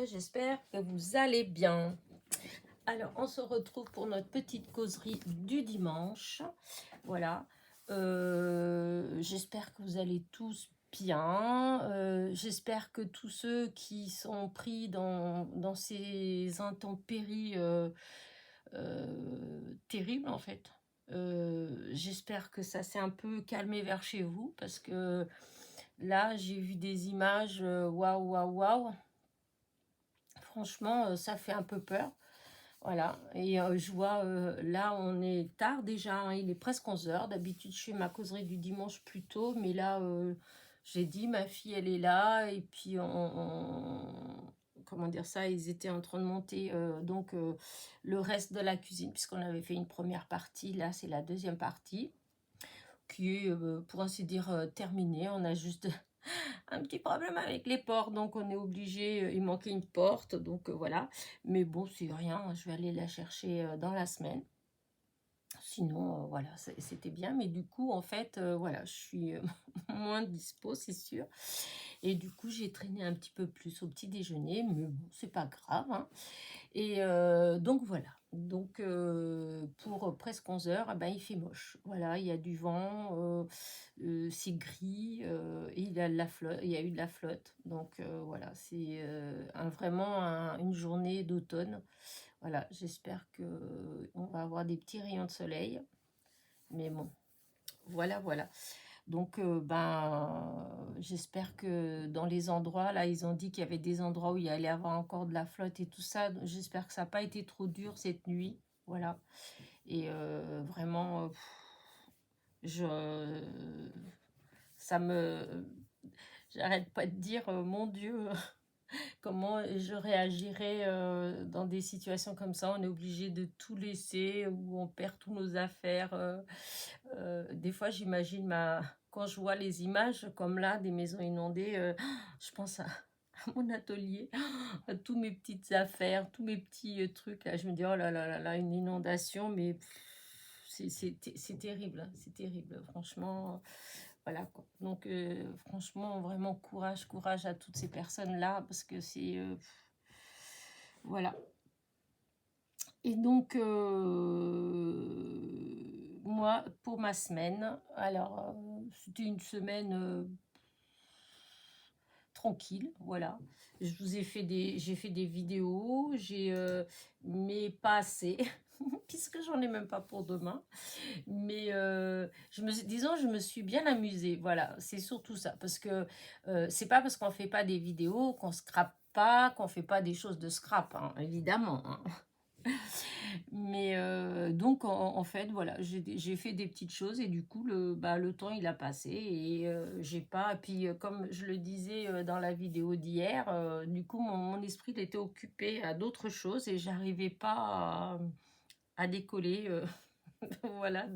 j'espère que vous allez bien. Alors, on se retrouve pour notre petite causerie du dimanche. Voilà. J'espère que vous allez tous bien. J'espère que tous ceux qui sont pris dans ces intempéries terribles, en fait, j'espère que ça s'est un peu calmé vers chez vous, parce que là, j'ai vu des images, waouh, waouh, waouh. Franchement, ça fait un peu peur. Voilà. Et je vois, là, on est tard déjà, hein, il est presque 11 h. D'habitude, je fais ma causerie du dimanche plus tôt, mais là, j'ai dit, ma fille, elle est là. Et puis, comment dire ça, ils étaient en train de monter le reste de la cuisine, puisqu'on avait fait une première partie. Là, c'est la deuxième partie, qui est, pour ainsi dire, terminée. On a juste un petit problème avec les portes, donc on est obligé, il manquait une porte, donc voilà. Mais bon, c'est rien, je vais aller la chercher dans la semaine. Sinon, voilà, c'était bien. Mais du coup, en fait, voilà, je suis moins dispo, c'est sûr. Et du coup, j'ai traîné un petit peu plus au petit déjeuner, mais bon, c'est pas grave, hein. Et donc voilà. Donc pour presque 11 h, eh ben, il fait moche. Voilà, il y a du vent, c'est gris, et il y a il y a eu de la flotte. Donc voilà, c'est une journée d'automne. Voilà, j'espère que on va avoir des petits rayons de soleil. Mais bon, voilà, voilà. Donc, j'espère que dans les endroits, là, ils ont dit qu'il y avait des endroits où il y allait avoir encore de la flotte et tout ça. J'espère que ça n'a pas été trop dur cette nuit. Voilà. Et vraiment, je, ça me, j'arrête pas de dire, mon Dieu, comment je réagirais dans des situations comme ça. On est obligé de tout laisser, où on perd tous nos affaires. Des fois, j'imagine quand je vois les images comme là, des maisons inondées, je pense à mon atelier, à tous mes petites affaires, tous mes petits trucs. Là, je me dis, oh là là là là, une inondation, mais c'est terrible, hein, c'est terrible, franchement. Voilà quoi. Donc, franchement, vraiment, courage, courage à toutes ces personnes-là, parce que c'est. Voilà. Et donc, moi, pour ma semaine, alors, c'était une semaine tranquille, voilà. J'ai fait des vidéos, mais pas assez, puisque j'en ai même pas pour demain. Mais disons, je me suis bien amusée, voilà, c'est surtout ça. Parce que c'est pas parce qu'on fait pas des vidéos qu'on scrape pas, qu'on fait pas des choses de scrap, hein, évidemment, hein. Mais donc, en fait, voilà, j'ai fait des petites choses, et du coup, le temps, il a passé, et j'ai pas. Puis, comme je le disais dans la vidéo d'hier, du coup, mon esprit il était occupé à d'autres choses, et j'arrivais pas à décoller, voilà,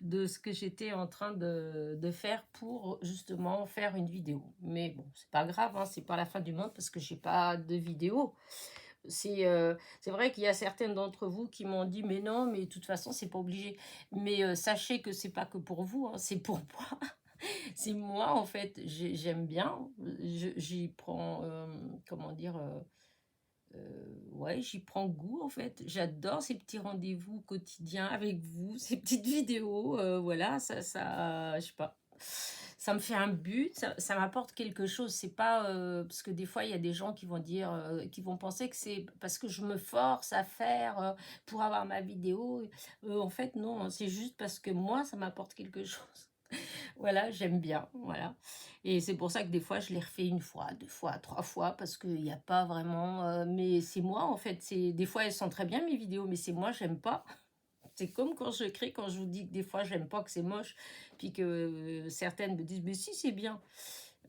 de ce que j'étais en train de faire pour justement faire une vidéo. Mais bon, c'est pas grave, hein, c'est pas la fin du monde parce que j'ai pas de vidéo. C'est vrai qu'il y a certaines d'entre vous qui m'ont dit: «Mais non, mais de toute façon, c'est pas obligé». Mais sachez que c'est pas que pour vous, hein, c'est pour moi. C'est moi, en fait, j'aime bien, j'y prends, comment dire? Ouais, j'y prends goût, en fait. J'adore ces petits rendez-vous quotidiens avec vous, ces petites vidéos, voilà, je sais pas. Ça me fait un but, ça m'apporte quelque chose. C'est pas parce que des fois il y a des gens qui vont dire, qui vont penser que c'est parce que je me force à faire pour avoir ma vidéo. En fait, non, hein, c'est juste parce que moi ça m'apporte quelque chose. Voilà, j'aime bien, voilà. Et c'est pour ça que des fois, je les refais une fois, deux fois, trois fois, parce qu'il n'y a pas vraiment. Mais c'est moi, en fait. Des fois, elles sont très bien, mes vidéos, mais c'est moi, j'aime pas. C'est comme quand je crée, quand je vous dis que des fois, j'aime pas, que c'est moche, puis que certaines me disent, mais si, c'est bien.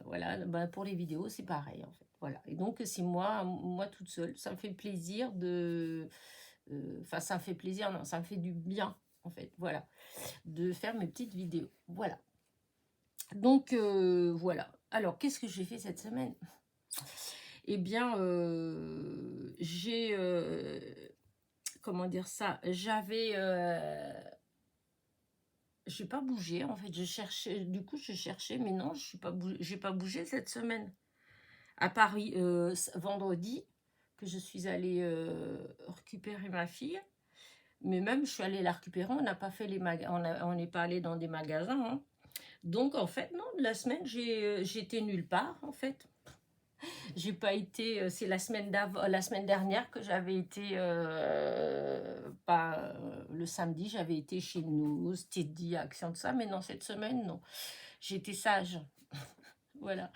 Voilà, ben, pour les vidéos, c'est pareil, en fait. Voilà. Et donc, c'est moi toute seule. Ça me fait plaisir de. Enfin, ça me fait plaisir, non, ça me fait du bien, en fait. Voilà. De faire mes petites vidéos. Voilà. Donc voilà. Alors, qu'est-ce que j'ai fait cette semaine? Eh bien, comment dire ça? J'ai pas bougé, en fait. Je cherchais, mais non, j'ai pas bougé cette semaine. à Paris vendredi, que je suis allée récupérer ma fille. Mais même, je suis allée la récupérer, on n'a pas fait les on n'est pas allé dans des magasins, hein. Donc, en fait, non, la semaine, j'étais nulle part, en fait. J'ai pas été, c'est la semaine dernière que j'avais été, le samedi, j'avais été chez nous, Steady, Action, tout ça, mais non, cette semaine, non. J'étais sage, voilà.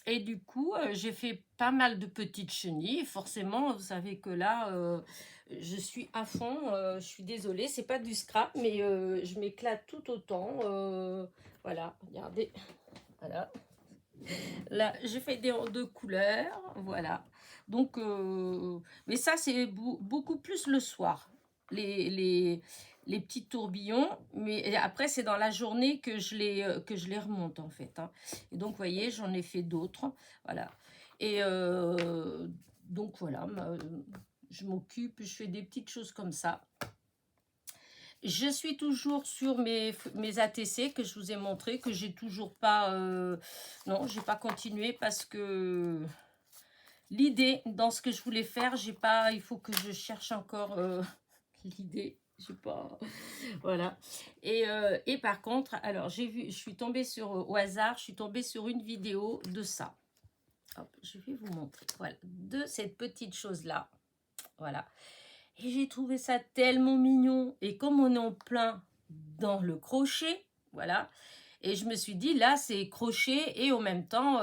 Et du coup, j'ai fait pas mal de petites chenilles. Forcément, vous savez que là, je suis à fond. Je suis désolée, c'est pas du scrap, mais je m'éclate tout autant. Voilà, regardez. Voilà. Là, j'ai fait des deux couleurs. Voilà. Donc, mais ça, c'est beaucoup plus le soir. Les petits tourbillons, mais après c'est dans la journée que je les remonte en fait, hein. Et donc vous voyez, j'en ai fait d'autres, voilà. Et donc voilà, je m'occupe, je fais des petites choses comme ça. Je suis toujours sur mes ATC que je vous ai montré, que j'ai toujours pas, non, j'ai pas continué parce que l'idée dans ce que je voulais faire, j'ai pas, il faut que je cherche encore l'idée. Je sais pas, voilà. Et par contre, alors j'ai vu, je suis tombée sur, au hasard, je suis tombée sur une vidéo de ça. Hop, je vais vous montrer, voilà, de cette petite chose-là, voilà. Et j'ai trouvé ça tellement mignon. Et comme on est en plein dans le crochet, voilà. Et je me suis dit, là, c'est crochet et en même temps,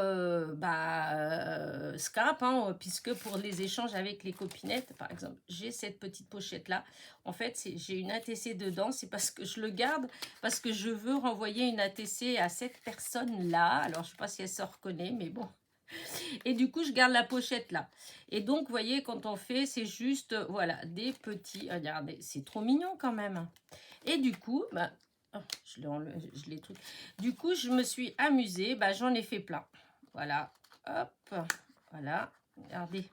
scrap, hein, puisque pour les échanges avec les copinettes, par exemple, j'ai cette petite pochette-là. En fait, j'ai une ATC dedans. C'est parce que je le garde, parce que je veux renvoyer une ATC à cette personne-là. Alors, je ne sais pas si elle se reconnaît, mais bon. Et du coup, je garde la pochette là. Et donc, vous voyez, quand on fait, c'est juste, voilà, des petits... Regardez, c'est trop mignon quand même. Et du coup, oh, je l'ai truc. Du coup, je me suis amusée. J'en ai fait plein. Voilà. Hop. Voilà. Regardez.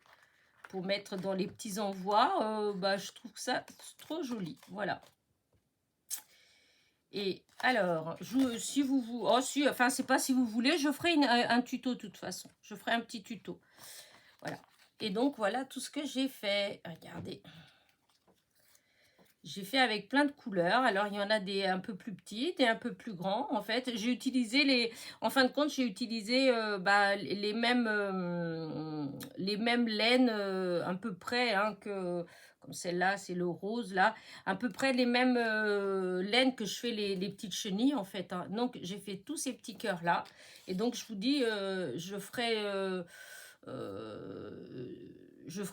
Pour mettre dans les petits envois, je trouve ça trop joli. Voilà. Et alors, si vous enfin, c'est pas si vous voulez, je ferai un tuto de toute façon. Je ferai un petit tuto. Voilà. Et donc, voilà tout ce que j'ai fait. Regardez. J'ai fait avec plein de couleurs. Alors, il y en a des un peu plus petites et un peu plus grands. En fait, j'ai utilisé en fin de compte, j'ai utilisé les mêmes laines à peu près, hein, que... Comme celle-là, c'est le rose, là. À peu près les mêmes laines que je fais les petites chenilles, en fait, hein. Donc, j'ai fait tous ces petits cœurs-là. Et donc, je vous dis, je ferai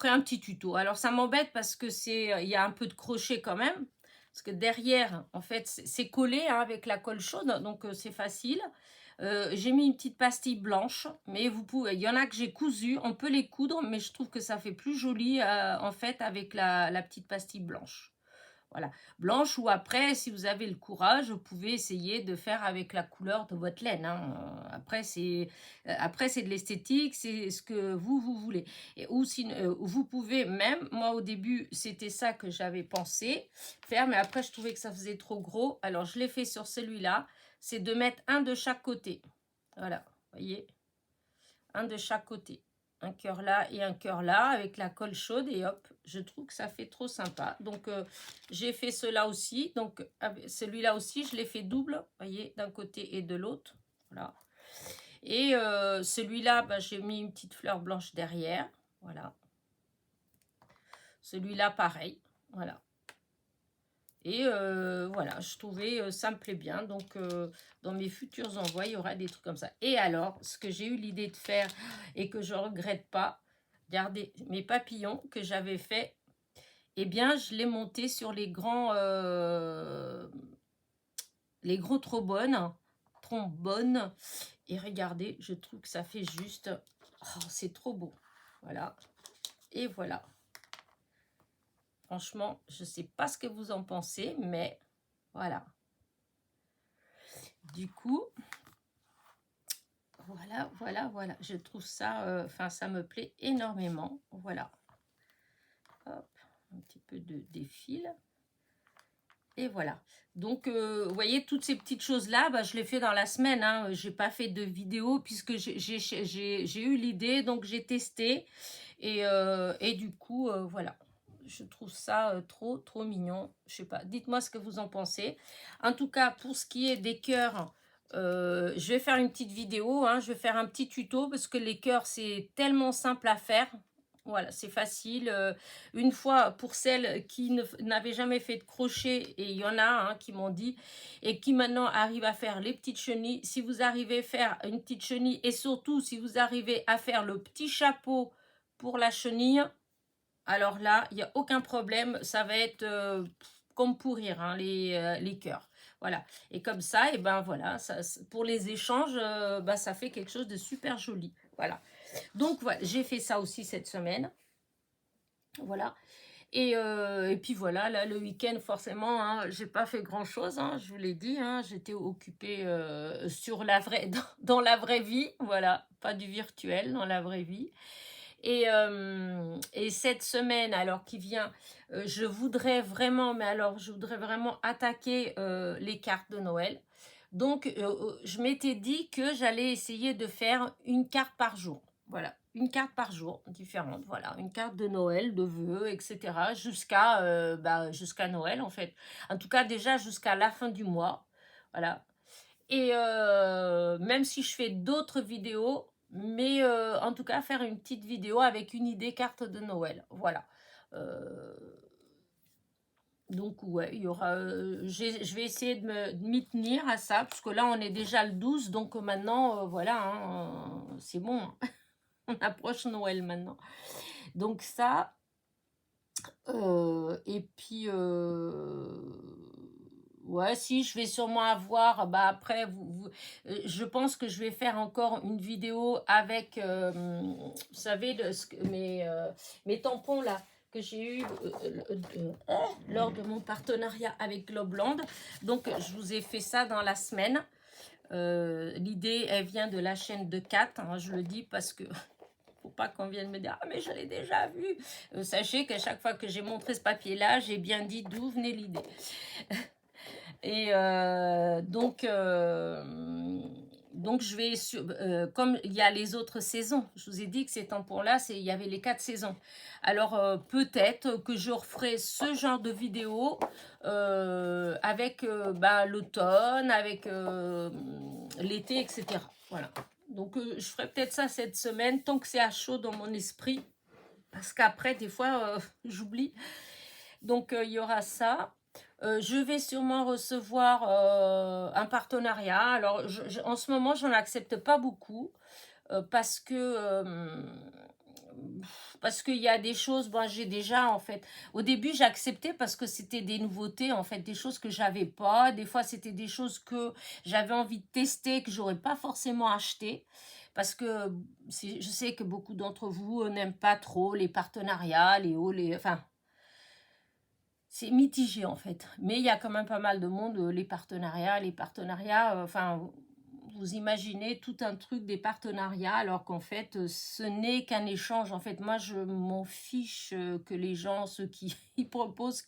un petit tuto. Alors, ça m'embête parce que il y a un peu de crochet quand même. Parce que derrière, en fait, c'est collé, hein, avec la colle chaude. Donc, c'est facile. J'ai mis une petite pastille blanche. Mais vous pouvez, il y en a que j'ai cousu. On peut les coudre. Mais je trouve que ça fait plus joli, en fait, avec la petite pastille blanche. Voilà, blanche, ou après, si vous avez le courage, vous pouvez essayer de faire avec la couleur de votre laine, hein. Après, c'est de l'esthétique, c'est ce que vous voulez. Et ou si, vous pouvez même, moi au début, c'était ça que j'avais pensé faire, mais après, je trouvais que ça faisait trop gros. Alors, je l'ai fait sur celui-là, c'est de mettre un de chaque côté. Voilà, vous voyez, un de chaque côté. Un cœur là et un cœur là avec la colle chaude, et hop, je trouve que ça fait trop sympa. Donc j'ai fait cela aussi, donc celui-là aussi je l'ai fait double, voyez, d'un côté et de l'autre, voilà. Et celui-là, j'ai mis une petite fleur blanche derrière, voilà. Celui-là pareil, voilà. Et voilà, je trouvais ça me plaît bien. Donc, dans mes futurs envois, il y aura des trucs comme ça. Et alors, ce que j'ai eu l'idée de faire et que je ne regrette pas, regardez, mes papillons que j'avais fait, eh bien, je les montais sur les gros trombones. Et regardez, je trouve que ça fait juste... Oh, c'est trop beau. Voilà. Et voilà. Franchement, je ne sais pas ce que vous en pensez, mais voilà. Du coup, voilà. Je trouve ça, enfin, ça me plaît énormément. Voilà. Hop, un petit peu de défil. Et voilà. Donc, vous voyez, toutes ces petites choses-là, bah, je les fais dans la semaine. Hein. Je n'ai pas fait de vidéo puisque j'ai eu l'idée, donc j'ai testé. Et du coup, voilà. Je trouve ça trop, trop mignon. Je sais pas. Dites-moi ce que vous en pensez. En tout cas, pour ce qui est des cœurs, je vais faire une petite vidéo. Hein. Je vais faire un petit tuto parce que les cœurs, c'est tellement simple à faire. Voilà, c'est facile. Une fois, pour celles qui n'avaient jamais fait de crochet, et il y en a qui m'ont dit, et qui maintenant arrivent à faire les petites chenilles. Si vous arrivez à faire une petite chenille, et surtout si vous arrivez à faire le petit chapeau pour la chenille, alors là, il n'y a aucun problème. Ça va être comme pour rire, hein, les cœurs. Voilà. Et comme ça, et ben voilà, ça, pour les échanges, bah, ça fait quelque chose de super joli. Voilà. Donc voilà, j'ai fait ça aussi cette semaine. Voilà. Et puis voilà, là, le week-end, forcément, hein, j'ai pas fait grand-chose, hein, je vous l'ai dit, hein, j'étais occupée sur la vraie, dans la vraie vie, voilà, pas du virtuel, dans la vraie vie. Et cette semaine, alors qui vient, je voudrais vraiment, mais alors je voudrais vraiment attaquer les cartes de Noël. Donc, je m'étais dit que j'allais essayer de faire une carte par jour. Voilà, une carte par jour, différente. Voilà, une carte de Noël, de vœux, etc. Jusqu'à Noël, en fait. En tout cas, déjà jusqu'à la fin du mois. Voilà. Et même si je fais d'autres vidéos, mais en tout cas, faire une petite vidéo avec une idée carte de Noël. Voilà. Euh, donc, ouais, il y aura. Je vais essayer de m'y tenir à ça, parce que là, on est déjà le 12, donc maintenant, voilà, hein, c'est bon. Hein. On approche Noël maintenant. Donc, ça. Et puis, ouais, si, je vais sûrement avoir, bah après, je pense que je vais faire encore une vidéo avec, vous savez, mes tampons là, que j'ai eu lors de mon partenariat avec Globland. Donc, je vous ai fait ça dans la semaine. L'idée, elle vient de la chaîne de Kat, hein, je le dis parce que faut pas qu'on vienne me dire « Ah, mais je l'ai déjà vu !» Sachez qu'à chaque fois que j'ai montré ce papier-là, j'ai bien dit d'où venait l'idée. Et donc, je vais, comme il y a les autres saisons, je vous ai dit que ces tampons-là, il y avait les 4 saisons. Alors, peut-être que je referai ce genre de vidéo avec l'automne, avec l'été, etc. Voilà. Donc, je ferai peut-être ça cette semaine, tant que c'est à chaud dans mon esprit. Parce qu'après, des fois, j'oublie. Donc, il y aura ça. Je vais sûrement recevoir un partenariat. Alors, en ce moment, j'en accepte pas beaucoup parce que parce qu'il y a des choses, j'ai déjà en fait. Au début, j'acceptais parce que c'était des nouveautés, en fait, des choses que j'avais pas. Des fois, c'était des choses que j'avais envie de tester, que j'aurais pas forcément acheté. Parce que je sais que beaucoup d'entre vous n'aiment pas trop les partenariats, enfin, c'est mitigé en fait. Mais il y a quand même pas mal de monde, les partenariats, enfin, vous imaginez tout un truc des partenariats alors qu'en fait, ce n'est qu'un échange. En fait, moi, je m'en fiche que les gens, ceux qui ils proposent,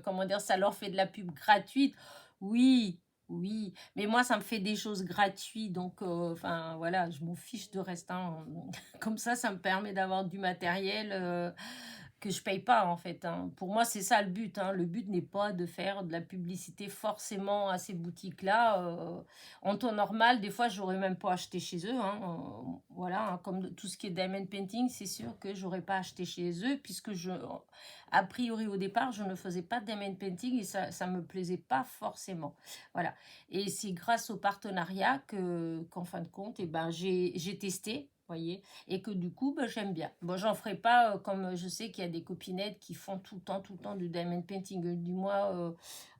comment dire, ça leur fait de la pub gratuite. Oui, oui, mais moi, ça me fait des choses gratuites, donc, enfin, voilà, je m'en fiche de reste. Hein. Comme ça me permet d'avoir du matériel. Que je paye pas en fait. Hein. Pour moi, c'est ça le but. Hein. Le but n'est pas de faire de la publicité forcément à ces boutiques-là. En temps normal, des fois, j'aurais même pas acheté chez eux. Hein. Voilà, hein. Comme tout ce qui est diamond painting, c'est sûr que j'aurais pas acheté chez eux puisque a priori au départ, je ne faisais pas de diamond painting et ça me plaisait pas forcément. Voilà. Et c'est grâce au partenariat qu'en fin de compte, j'ai testé. Voyez, et que du coup, j'aime bien. Bon, j'en ferai pas comme je sais qu'il y a des copinettes qui font tout le temps du diamond painting. Du moins,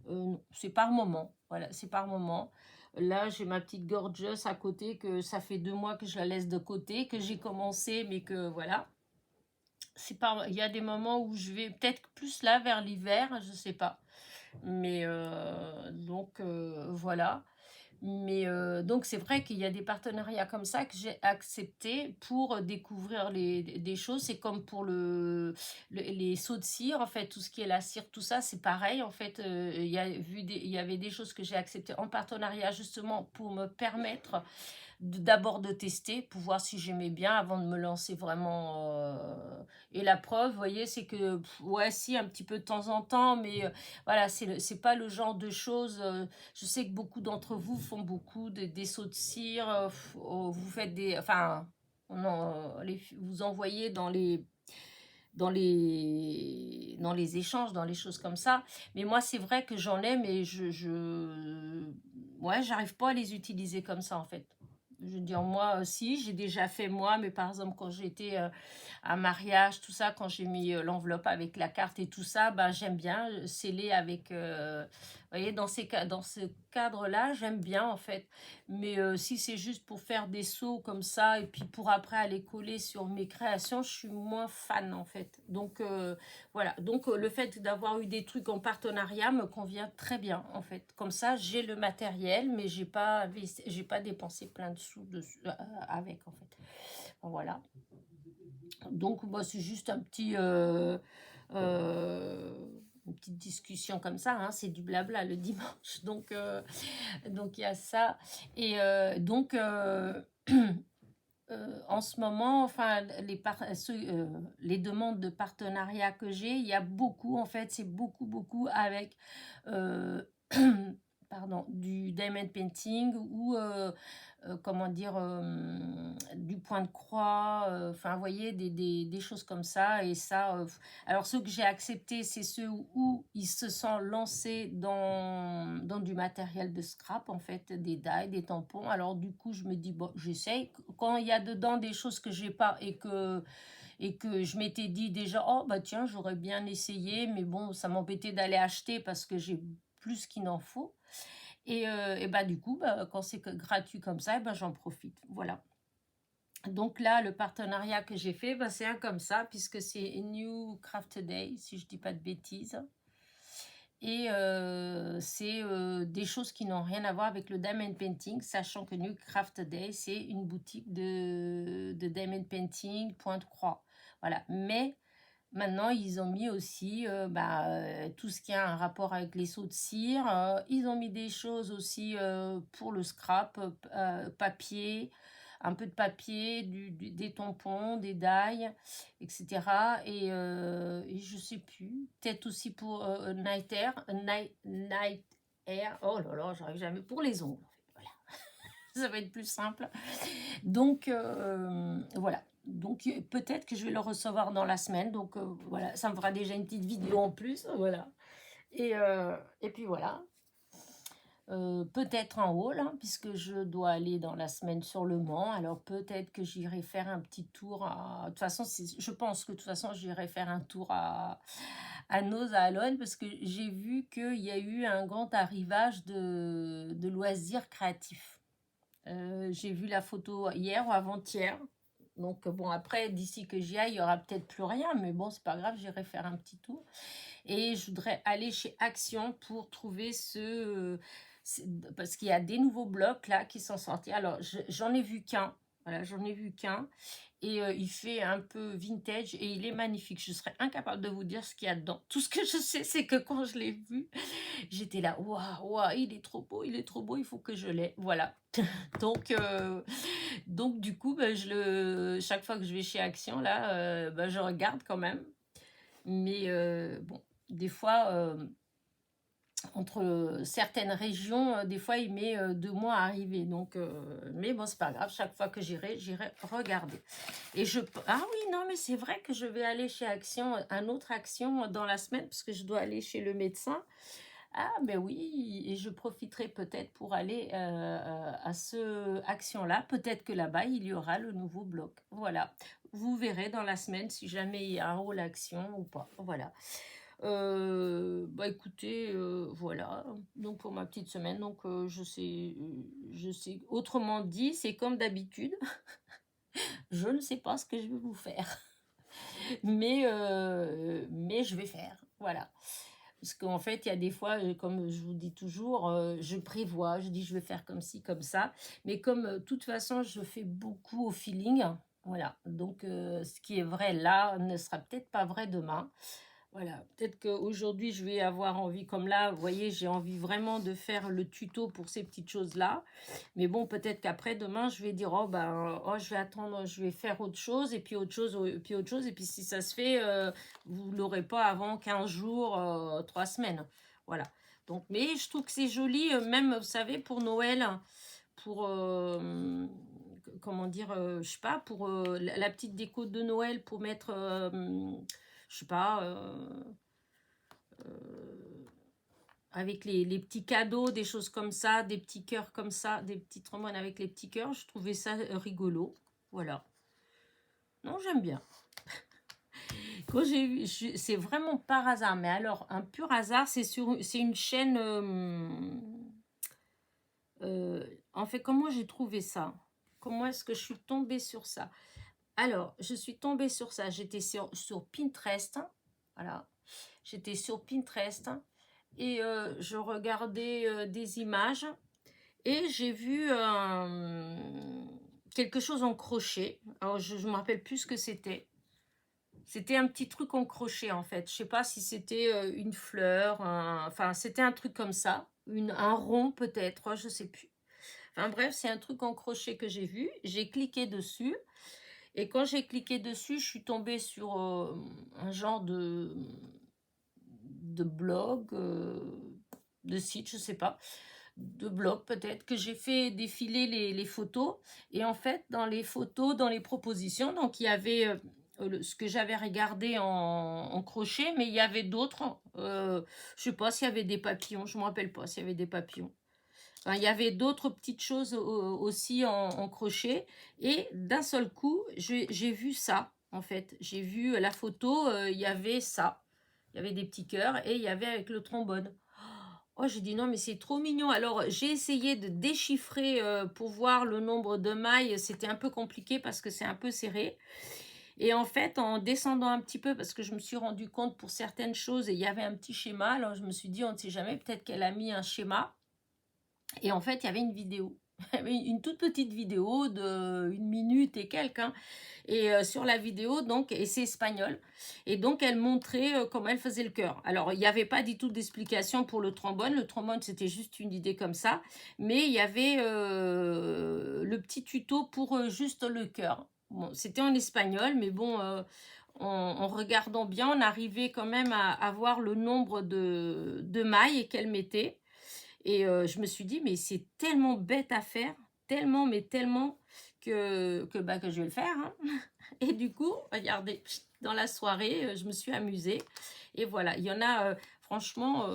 non, c'est par moment. Voilà, c'est par moment. Là, j'ai ma petite gorgeous à côté que ça fait 2 mois que je la laisse de côté, que j'ai commencé, mais que voilà. Il y a des moments où je vais peut-être plus là vers l'hiver, je sais pas. Mais donc voilà. Mais donc c'est vrai qu'il y a des partenariats comme ça que j'ai acceptés pour découvrir des choses. C'est comme pour les sauts de cire, en fait, tout ce qui est la cire, tout ça, c'est pareil. En fait, il y avait des choses que j'ai acceptées en partenariat justement pour me permettre d'abord de tester pour voir si j'aimais bien avant de me lancer vraiment. Et la preuve, vous voyez, c'est que, ouais, si, un petit peu de temps en temps, mais voilà, c'est pas le genre de choses. Je sais que beaucoup d'entre vous font beaucoup des sauts de cire, vous faites des. Enfin, non, vous envoyez dans les échanges, dans les choses comme ça. Mais moi, c'est vrai que j'en ai, mais ouais, j'arrive pas à les utiliser comme ça, en fait. Je veux dire, moi aussi, j'ai déjà fait moi, mais par exemple, quand j'étais un mariage, tout ça, quand j'ai mis l'enveloppe avec la carte et tout ça, ben, j'aime bien sceller avec. Vous voyez, dans ce cadre-là, j'aime bien en fait. Mais si c'est juste pour faire des sauts comme ça et puis pour après aller coller sur mes créations, je suis moins fan en fait. Donc voilà. Donc le fait d'avoir eu des trucs en partenariat me convient très bien en fait. Comme ça, j'ai le matériel, mais j'ai pas dépensé plein de sous dessus, avec en fait. Voilà. Donc, bah, c'est juste euh, une petite discussion comme ça, hein, c'est du blabla le dimanche. Donc il y a ça. Et en ce moment, enfin, les demandes de partenariat que j'ai, il y a beaucoup, en fait, c'est beaucoup avec euh, pardon, du diamond painting ou comment dire, du point de croix, enfin, vous voyez, des choses comme ça. Et ça, alors ceux que j'ai acceptés, c'est ceux où ils se sont lancés dans du matériel de scrap, en fait, des die, des tampons. Alors du coup, je me dis, bon, j'essaye. Quand il y a dedans des choses que j'ai pas et que je m'étais dit déjà, oh bah tiens, j'aurais bien essayé, mais bon, ça m'embêtait d'aller acheter parce que j'ai plus qu'il n'en faut. Et bah du coup, bah, quand c'est gratuit comme ça, bah, j'en profite. Voilà. Donc là, le partenariat que j'ai fait, bah, c'est un comme ça, puisque c'est New Craft Day, si je dis pas de bêtises. Et c'est des choses qui n'ont rien à voir avec le diamond painting, sachant que New Craft Day, c'est une boutique de diamond painting, Pointe-Croix. Voilà. Mais maintenant, ils ont mis aussi tout ce qui a un rapport avec les sauts de cire. Ils ont mis des choses aussi pour le scrap, papier, un peu de papier, des tampons, des die, etc. Et je sais plus. Peut-être aussi pour Night Air. Night Air. Oh là là, j'arrive jamais. Pour les ongles, en fait. Voilà. Ça va être plus simple. Donc, voilà. Donc, peut-être que je vais le recevoir dans la semaine. Donc, voilà, ça me fera déjà une petite vidéo en plus. Voilà. Et puis voilà. Peut-être en haut, là, puisque je dois aller dans la semaine sur Le Mans. Alors, peut-être que j'irai faire un petit tour. De toute façon, je pense que de toute façon, j'irai faire un tour à Noz, à Alonne, parce que j'ai vu qu'il y a eu un grand arrivage de loisirs créatifs. J'ai vu la photo hier ou avant-hier. Donc bon, après, d'ici que j'y aille, il y aura peut-être plus rien, mais bon, c'est pas grave, j'irai faire un petit tour. Et je voudrais aller chez Action pour trouver parce qu'il y a des nouveaux blocs là qui sont sortis. Alors, j'en ai vu qu'un. Voilà, j'en ai vu qu'un. Et il fait un peu vintage et il est magnifique. Je serais incapable de vous dire ce qu'il y a dedans. Tout ce que je sais, c'est que quand je l'ai vu, j'étais là, waouh, waouh, il est trop beau, il faut que je l'ai. Voilà. Donc du coup, bah, chaque fois que je vais chez Action, là, bah, je regarde quand même. Mais bon, des fois, entre certaines régions, des fois, il met 2 mois à arriver. Donc, mais bon, c'est pas grave. Chaque fois que j'irai regarder. Ah oui, non, mais c'est vrai que je vais aller chez Action, un autre Action dans la semaine, parce que je dois aller chez le médecin. Ah ben oui, et je profiterai peut-être pour aller à ce action-là. Peut-être que là-bas, il y aura le nouveau bloc. Voilà. Vous verrez dans la semaine si jamais il y a un rôle action ou pas. Voilà. Bah écoutez, voilà. Donc pour ma petite semaine, donc je sais. Autrement dit, c'est comme d'habitude. Je ne sais pas ce que je vais vous faire, mais je vais faire. Voilà. Parce qu'en fait, il y a des fois, comme je vous dis toujours, je prévois, je dis je vais faire comme ci, comme ça. Mais comme de toute façon, je fais beaucoup au feeling, voilà. Donc, ce qui est vrai là ne sera peut-être pas vrai demain. Voilà, peut-être qu'aujourd'hui, je vais avoir envie, comme là, vous voyez, j'ai envie vraiment de faire le tuto pour ces petites choses-là. Mais bon, peut-être qu'après, demain, je vais dire, oh, ben, oh, je vais attendre, je vais faire autre chose, et puis autre chose, et puis autre chose. Et puis si ça se fait, vous ne l'aurez pas avant 15 jours, 3 semaines. Voilà. Donc, mais je trouve que c'est joli, même, vous savez, pour Noël, pour, comment dire, je sais pas, pour la petite déco de Noël, pour mettre, je sais pas, avec les petits cadeaux, des choses comme ça, des petits cœurs comme ça, des petits trombones avec les petits cœurs. Je trouvais ça rigolo. Voilà. Non, j'aime bien. Quand j'ai vu, c'est vraiment par hasard, mais alors un pur hasard, c'est une chaîne. En fait, comment j'ai trouvé ça? Comment est-ce que je suis tombée sur ça? Alors, je suis tombée sur ça. J'étais sur Pinterest. Voilà. J'étais sur Pinterest et je regardais des images et j'ai vu quelque chose en crochet. Alors, je ne me rappelle plus ce que c'était. C'était un petit truc en crochet en fait. Je sais pas si c'était une fleur, enfin c'était un truc comme ça, un rond peut-être, je sais plus. Enfin bref, c'est un truc en crochet que j'ai vu. J'ai cliqué dessus et quand j'ai cliqué dessus, je suis tombée sur un genre de blog, de site, je sais pas, de blog peut-être, que j'ai fait défiler les photos. Et en fait, dans les photos, dans les propositions, donc il y avait ce que j'avais regardé en crochet, mais il y avait d'autres. Je sais pas s'il y avait des papillons, je me rappelle pas s'il y avait des papillons. Enfin, il y avait d'autres petites choses aussi en crochet. Et d'un seul coup, j'ai vu ça, en fait. J'ai vu la photo, il y avait ça. Il y avait des petits cœurs et il y avait avec le trombone. Oh, j'ai dit non, mais c'est trop mignon. Alors, j'ai essayé de déchiffrer pour voir le nombre de mailles. C'était un peu compliqué parce que c'est un peu serré. Et en fait, en descendant un petit peu, parce que je me suis rendu compte pour certaines choses, et il y avait un petit schéma, alors je me suis dit, on ne sait jamais, peut-être qu'elle a mis un schéma. Et en fait, il y avait une vidéo. Il y avait une toute petite vidéo de 1 minute et quelques, hein. Et sur la vidéo, donc, et c'est espagnol. Et donc, elle montrait comment elle faisait le chœur. Alors, il n'y avait pas du tout d'explication pour le trombone. Le trombone, c'était juste une idée comme ça. Mais il y avait le petit tuto pour juste le chœur. Bon, c'était en espagnol, mais bon, en regardant bien, on arrivait quand même à voir le nombre de mailles qu'elle mettait. Et je me suis dit, mais c'est tellement bête à faire, tellement, mais tellement que je vais le faire, hein. Et du coup, regardez, dans la soirée, je me suis amusée. Et voilà, il y en a, franchement,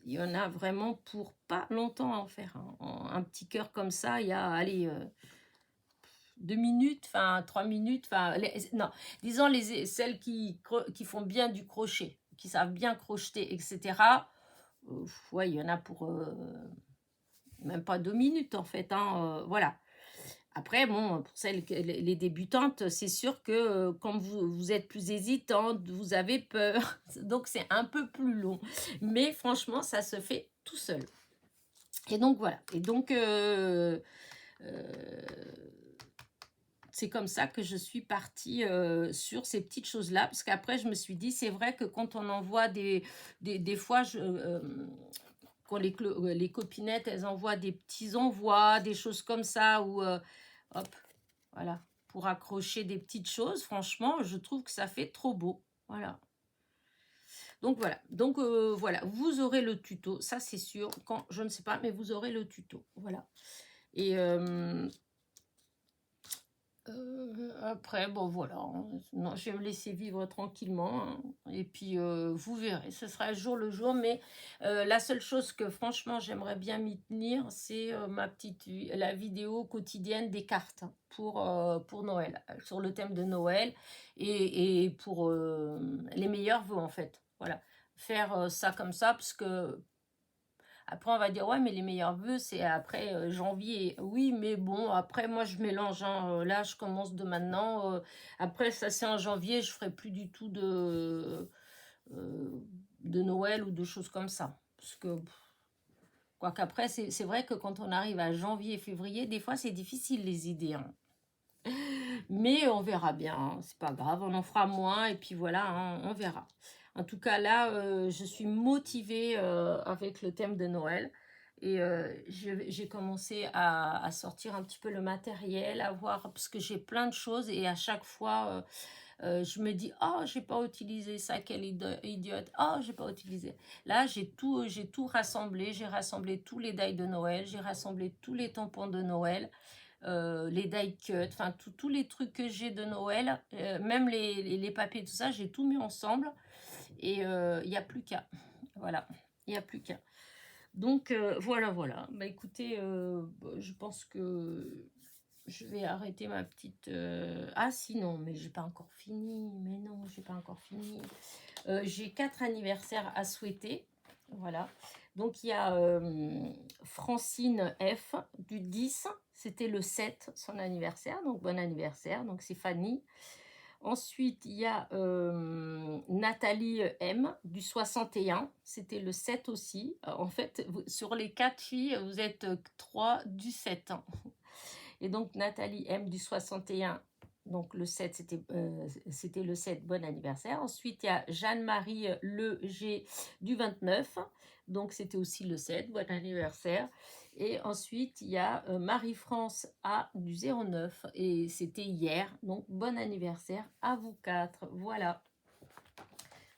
il y en a vraiment pour pas longtemps à en faire, hein. Un petit cœur comme ça, il y a, allez, 2 minutes, enfin 3 minutes, enfin, non, disons celles qui font bien du crochet, qui savent bien crocheter, etc. Ouais, il y en a pour même pas 2 minutes en fait, hein, voilà. Après, bon, pour celles, les débutantes, c'est sûr que quand vous êtes plus hésitante, vous avez peur, donc c'est un peu plus long. Mais franchement, ça se fait tout seul. Et donc voilà. Et donc, euh, c'est comme ça que je suis partie sur ces petites choses-là. Parce qu'après, je me suis dit, c'est vrai que quand on envoie des fois, quand les copinettes, elles envoient des petits envois, des choses comme ça, ou hop, voilà, pour accrocher des petites choses, franchement, je trouve que ça fait trop beau. Voilà. Donc voilà, voilà, vous aurez le tuto, ça c'est sûr, quand je ne sais pas, mais vous aurez le tuto, voilà. Et après, bon voilà, hein. Non, je vais me laisser vivre tranquillement, hein. Et puis vous verrez, ce sera jour le jour. Mais la seule chose que franchement j'aimerais bien m'y tenir, c'est la vidéo quotidienne des cartes, hein, pour Noël, sur le thème de Noël et pour les meilleurs vœux en fait. Voilà, faire ça comme ça parce que après, on va dire, ouais, mais les meilleurs vœux, c'est après janvier. Oui, mais bon, après, moi, je mélange, hein. Là, je commence de maintenant. Après, ça, c'est en janvier. Je ferai plus du tout de Noël ou de choses comme ça. Parce que, quoi qu'après, c'est vrai que quand on arrive à janvier, février, des fois c'est difficile les idées, hein. Mais on verra bien, hein, c'est pas grave, on en fera moins et puis voilà, hein, on verra. En tout cas, là, je suis motivée avec le thème de Noël. Et j'ai commencé à sortir un petit peu le matériel, à voir, parce que j'ai plein de choses et à chaque fois, je me dis, oh, j'ai pas utilisé ça, quelle idiote, oh, j'ai pas utilisé. Là, j'ai tout rassemblé, j'ai rassemblé tous les die de Noël, j'ai rassemblé tous les tampons de Noël, les die cut, enfin tous les trucs que j'ai de Noël, même les papiers, tout ça, j'ai tout mis ensemble et il n'y a plus qu'à. Voilà, il n'y a plus qu'à. Donc voilà, voilà. Bah écoutez, je pense que je vais arrêter ma petite... Ah sinon, mais j'ai pas encore fini. Mais non, j'ai pas encore fini. J'ai 4 anniversaires à souhaiter. Voilà. Donc il y a Francine F du 10. C'était le 7, son anniversaire. Donc bon anniversaire. Donc c'est Fanny. Ensuite, il y a Nathalie M du 61. C'était le 7 aussi. En fait, sur les 4 filles, vous êtes 3 du 7. Hein. Et donc, Nathalie M du 61. Donc, le 7, c'était le 7. Bon anniversaire. Ensuite, il y a Jeanne-Marie Le G du 29. Donc, c'était aussi le 7. Bon anniversaire. Et ensuite, il y a Marie-France A du 09 et c'était hier. Donc, bon anniversaire à vous 4. Voilà.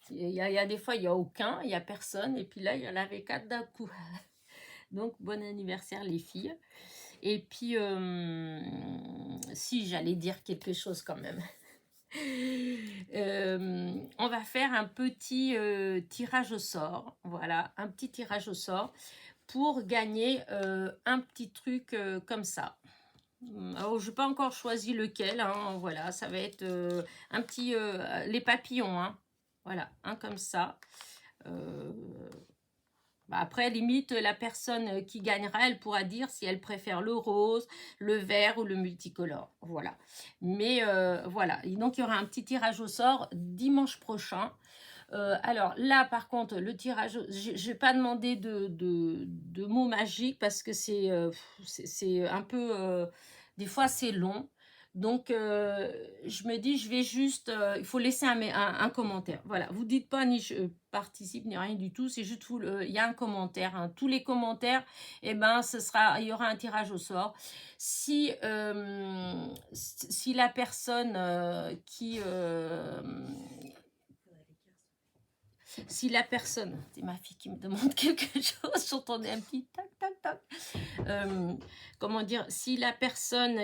Il y a des fois, il n'y a aucun, il n'y a personne. Et puis là, il y en avait 4 d'un coup. Donc, bon anniversaire les filles. Et puis, si j'allais dire quelque chose quand même. On va faire un petit tirage au sort. Voilà, un petit tirage au sort pour gagner un petit truc comme ça. Alors, je n'ai pas encore choisi lequel, hein, voilà, ça va être un petit, les papillons, hein, voilà, un comme ça. Après, limite, la personne qui gagnera, elle pourra dire si elle préfère le rose, le vert ou le multicolore, voilà. Mais voilà, et donc il y aura un petit tirage au sort dimanche prochain. Alors là, par contre, le tirage, je n'ai pas demandé de mots magiques parce que c'est un peu... des fois, c'est long. Donc, je me dis, je vais juste... il faut laisser un commentaire. Voilà, vous dites pas ni je participe ni rien du tout. C'est juste, il y a un commentaire. Hein. Tous les commentaires, eh ben, il y aura un tirage au sort. Si la personne si la personne, c'est ma fille qui me demande quelque chose, j'entendais un petit tac, tac, tac. Comment dire, si la personne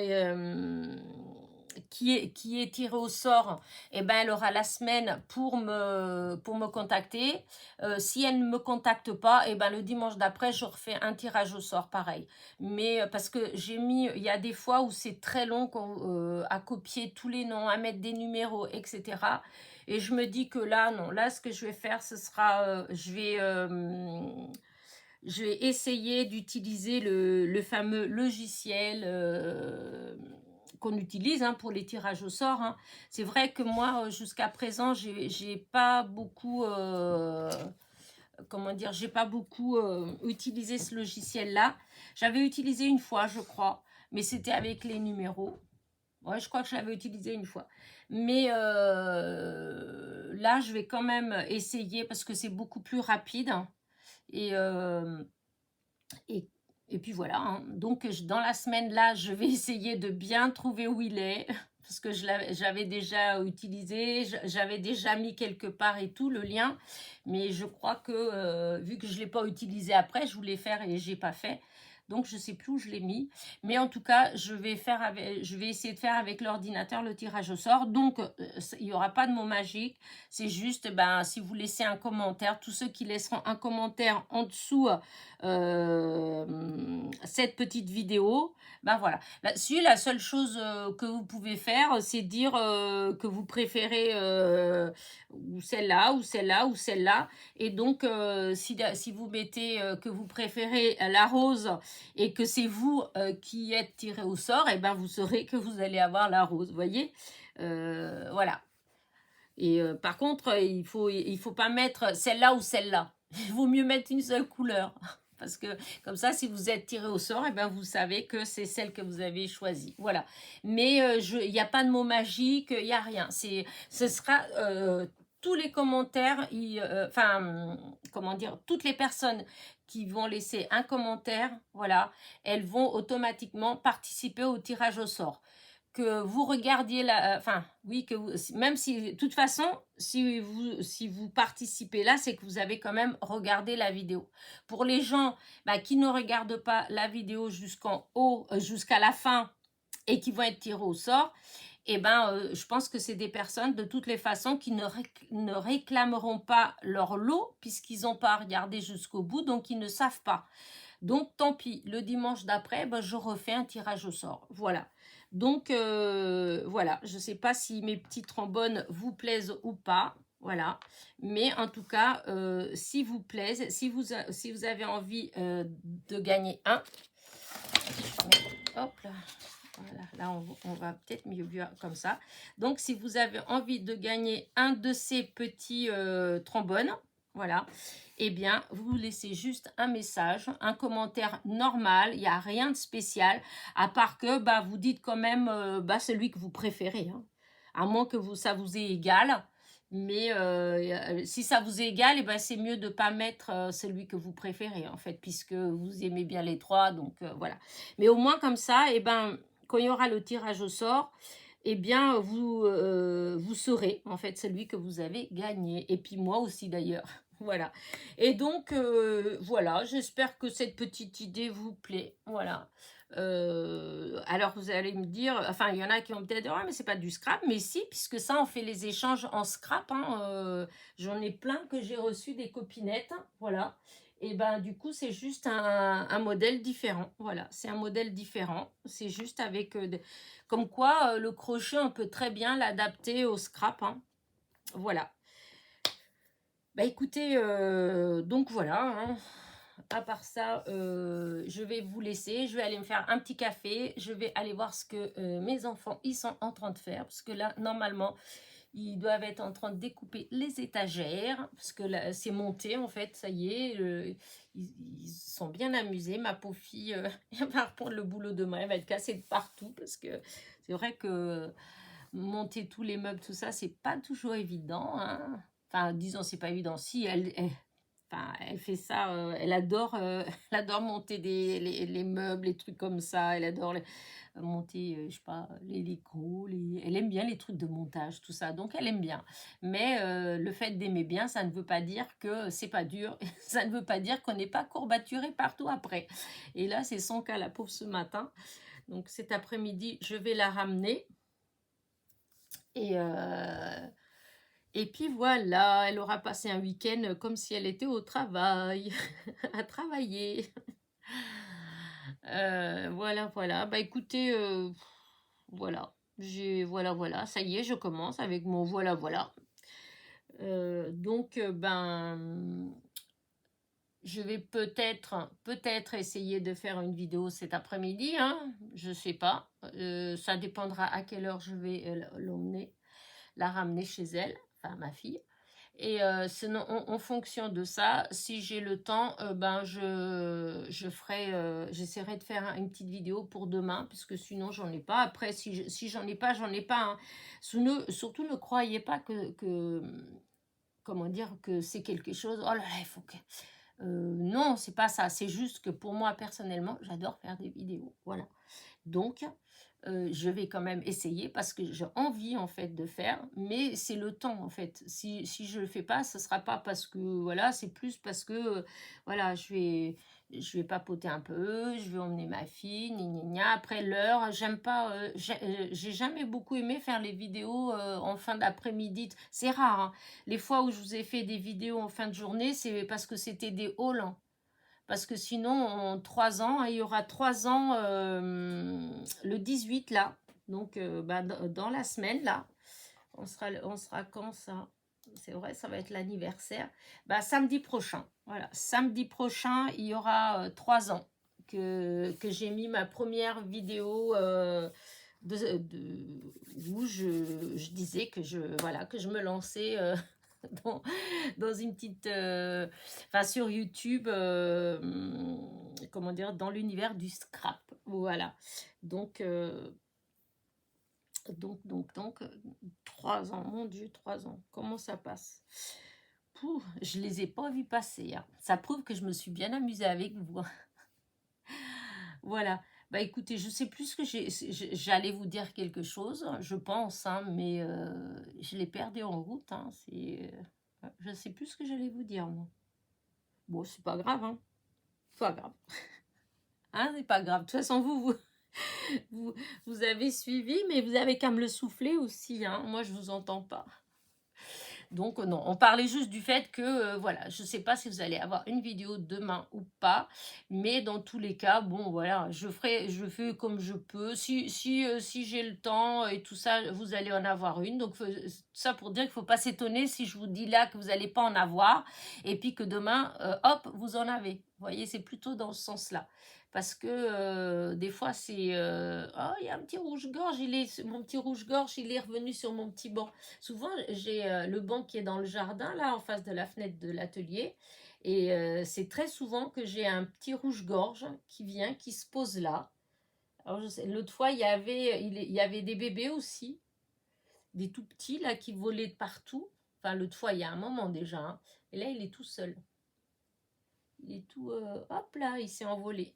qui est tirée au sort, eh ben, elle aura la semaine pour me contacter. Si elle ne me contacte pas, eh ben, le dimanche d'après, je refais un tirage au sort pareil. Mais parce que il y a des fois où c'est très long à copier tous les noms, à mettre des numéros, etc. Et je me dis que là, non, là, ce que je vais faire, ce sera, je vais essayer d'utiliser le fameux logiciel qu'on utilise hein, pour les tirages au sort. Hein. C'est vrai que moi, jusqu'à présent, j'ai pas beaucoup, comment dire, j'ai pas beaucoup utilisé ce logiciel-là. J'avais utilisé une fois, je crois, mais c'était avec les numéros. Ouais, je crois que je l'avais utilisé une fois. Mais là, je vais quand même essayer parce que c'est beaucoup plus rapide. Et, et, et puis voilà. Hein. Donc, dans la semaine, là, je vais essayer de bien trouver où il est. Parce que j'avais déjà utilisé, j'avais déjà mis quelque part et tout, le lien. Mais je crois que, vu que je ne l'ai pas utilisé après, je voulais faire et je n'ai pas fait. Donc, je ne sais plus où je l'ai mis. Mais en tout cas, je vais essayer de faire avec l'ordinateur le tirage au sort. Donc, il n'y aura pas de mot magique. C'est juste, ben, si vous laissez un commentaire, tous ceux qui laisseront un commentaire en dessous cette petite vidéo, ben voilà. Là-dessus, la seule chose que vous pouvez faire, c'est dire que vous préférez ou celle-là, ou celle-là, ou celle-là. Et donc, si vous mettez que vous préférez la rose et que c'est vous qui êtes tiré au sort, et ben vous saurez que vous allez avoir la rose, voyez. Voilà. Et par contre, il faut pas mettre celle-là ou celle-là. Il vaut mieux mettre une seule couleur. Parce que comme ça, si vous êtes tiré au sort, eh ben, vous savez que c'est celle que vous avez choisie. Voilà. Mais il n'y a pas de mot magique, il n'y a rien. Ce sera tous les commentaires, enfin, comment dire, toutes les personnes qui vont laisser un commentaire, voilà, elles vont automatiquement participer au tirage au sort. Que vous regardiez enfin oui, que vous, même si de toute façon si vous participez là, c'est que vous avez quand même regardé la vidéo. Pour les gens qui ne regardent pas la vidéo jusqu'en haut, jusqu'à la fin, et qui vont être tirés au sort, eh ben je pense que c'est des personnes de toutes les façons qui ne réclameront pas leur lot puisqu'ils n'ont pas regardé jusqu'au bout, donc ils ne savent pas. Donc, tant pis, le dimanche d'après, ben, je refais un tirage au sort. Voilà. Donc, voilà. Je ne sais pas si mes petits trombones vous plaisent ou pas. Voilà. Mais en tout cas, s'ils vous plaisent, si vous avez envie de gagner un, hop là. Voilà, là on va peut-être mieux voir comme ça. Donc, si vous avez envie de gagner un de ces petits trombones, voilà, eh bien, vous laissez juste un message, un commentaire normal, il n'y a rien de spécial, à part que vous dites quand même celui que vous préférez, hein. À moins que ça vous est égal. Mais si ça vous est égal, eh ben, c'est mieux de ne pas mettre celui que vous préférez, en fait, puisque vous aimez bien les trois, donc voilà. Mais au moins comme ça, eh ben, quand il y aura le tirage au sort, eh bien, vous saurez, en fait, celui que vous avez gagné. Et puis moi aussi, d'ailleurs. Voilà. Et donc, voilà, j'espère que cette petite idée vous plaît. Voilà. Alors, vous allez me dire, enfin, il y en a qui vont peut-être dire, ah, mais c'est pas du scrap. Mais si, puisque ça, on fait les échanges en scrap, hein. J'en ai plein que j'ai reçu des copinettes. Voilà. Et ben du coup, c'est juste un modèle différent. Voilà, c'est un modèle différent. C'est juste avec... comme quoi, le crochet, on peut très bien l'adapter au scrap, hein. Voilà. Bah écoutez, donc voilà, hein. À part ça, je vais vous laisser. Je vais aller me faire un petit café. Je vais aller voir ce que mes enfants, ils sont en train de faire. Parce que là, normalement, ils doivent être en train de découper les étagères. Parce que là, c'est monté, en fait, ça y est. Ils sont bien amusés. Ma pauvre fille, elle va reprendre le boulot demain. Elle va être cassée de partout. Parce que c'est vrai que monter tous les meubles, tout ça, c'est pas toujours évident, hein. Enfin, disons, c'est pas évident. Si, enfin, elle fait ça, elle adore monter les meubles, les trucs comme ça. Elle adore monter, je sais pas, les Lego. Elle aime bien les trucs de montage, tout ça. Donc, elle aime bien. Mais le fait d'aimer bien, ça ne veut pas dire que c'est pas dur. Ça ne veut pas dire qu'on n'est pas courbaturé partout après. Et là, c'est son cas, la pauvre, ce matin. Donc, cet après-midi, je vais la ramener. Et puis voilà, elle aura passé un week-end comme si elle était au travail, à travailler. Voilà, voilà. Bah écoutez, voilà. Voilà, ça y est, je commence avec mon voilà, voilà. Donc, je vais peut-être essayer de faire une vidéo cet après-midi, hein. Je sais pas. Ça dépendra à quelle heure je vais l'emmener, la ramener chez elle, enfin ma fille. Et sinon, en fonction de ça, si j'ai le temps, j'essaierai de faire une petite vidéo pour demain, puisque sinon, j'en ai pas. Après, si j'en ai pas, j'en ai pas, hein. Surtout, ne croyez pas comment dire, que c'est quelque chose, oh là là, il faut que... non, c'est pas ça. C'est juste que pour moi, personnellement, j'adore faire des vidéos. Voilà. Donc, je vais quand même essayer parce que j'ai envie en fait de faire, mais c'est le temps en fait. Si je le fais pas, ce sera pas parce que voilà, c'est plus parce que voilà, je vais papoter un peu, je vais emmener ma fille, gna gna gna. Après l'heure, j'aime pas, j'ai jamais beaucoup aimé faire les vidéos en fin d'après-midi. C'est rare, hein. Les fois où je vous ai fait des vidéos en fin de journée, c'est parce que c'était des hauls, hein. Parce que sinon, en 3 ans, il y aura 3 ans le 18 là. Donc, dans la semaine là, on sera quand ça? C'est vrai, ça va être l'anniversaire. Samedi prochain. Voilà, samedi prochain, il y aura 3 ans que j'ai mis ma première vidéo où je disais que voilà, que je me lançais dans, dans une petite... enfin, sur YouTube, comment dire, dans l'univers du scrap. Voilà. Donc, 3 ans, mon Dieu, 3 ans. Comment ça passe? Pouh, je les ai pas vus passer, hein. Ça prouve que je me suis bien amusée avec vous. Voilà. Bah écoutez, je sais plus ce que j'allais vous dire quelque chose, je pense, hein, mais je l'ai perdu en route, hein, je sais plus ce que j'allais vous dire, moi. Bon, c'est pas grave, hein. Pas grave. Hein, c'est pas grave. De toute façon, vous, vous avez suivi, mais vous avez qu'à me le souffler aussi, hein. Moi, je vous entends pas. Donc non, on parlait juste du fait que, voilà, je ne sais pas si vous allez avoir une vidéo demain ou pas, mais dans tous les cas, bon voilà, je fais comme je peux. Si j'ai le temps et tout ça, vous allez en avoir une. Donc ça pour dire qu'il ne faut pas s'étonner si je vous dis là que vous n'allez pas en avoir, et puis que demain, hop, vous en avez. Vous voyez, c'est plutôt dans ce sens-là. Parce que des fois, c'est... oh, il y a un petit rouge-gorge, mon petit rouge-gorge, il est revenu sur mon petit banc. Souvent, j'ai le banc qui est dans le jardin, là, en face de la fenêtre de l'atelier. Et c'est très souvent que j'ai un petit rouge-gorge qui vient, qui se pose là. Alors, l'autre fois, il y avait des bébés aussi, des tout petits, là, qui volaient de partout. Enfin, l'autre fois, il y a un moment déjà, hein. Et là, il est tout seul. Il est tout... hop là, il s'est envolé.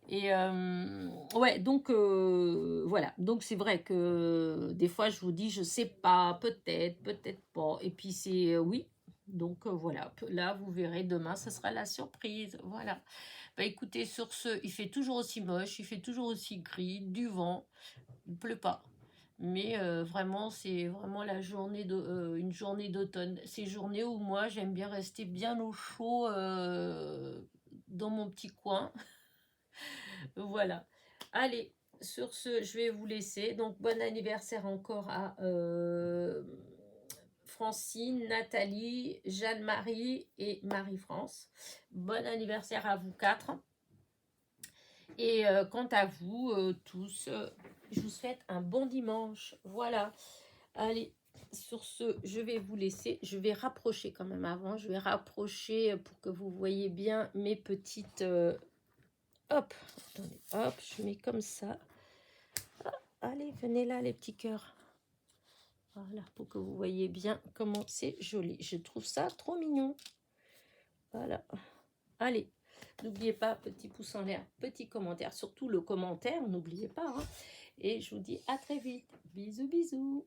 Et ouais, donc voilà. Donc c'est vrai que des fois je vous dis, je sais pas, peut-être, peut-être pas. Et puis c'est oui. Donc voilà. Là, vous verrez demain, ce sera la surprise. Voilà. Bah écoutez, sur ce, il fait toujours aussi moche, il fait toujours aussi gris, du vent, il pleut pas. Mais vraiment, c'est vraiment une journée d'automne. Ces journées où moi, j'aime bien rester bien au chaud dans mon petit coin. Voilà. Allez, sur ce, je vais vous laisser. Donc, bon anniversaire encore à Francine, Nathalie, Jeanne-Marie et Marie-France. Bon anniversaire à vous 4. Et quant à vous tous, je vous souhaite un bon dimanche. Voilà. Allez, sur ce, je vais vous laisser. Je vais rapprocher quand même avant. Je vais rapprocher pour que vous voyez bien mes petites... hop, attendez, hop, je mets comme ça. Ah, allez, venez là, les petits cœurs. Voilà, pour que vous voyez bien comment c'est joli. Je trouve ça trop mignon. Voilà. Allez, n'oubliez pas, petit pouce en l'air, petit commentaire. Surtout le commentaire, n'oubliez pas. Hein. Et je vous dis à très vite. Bisous, bisous.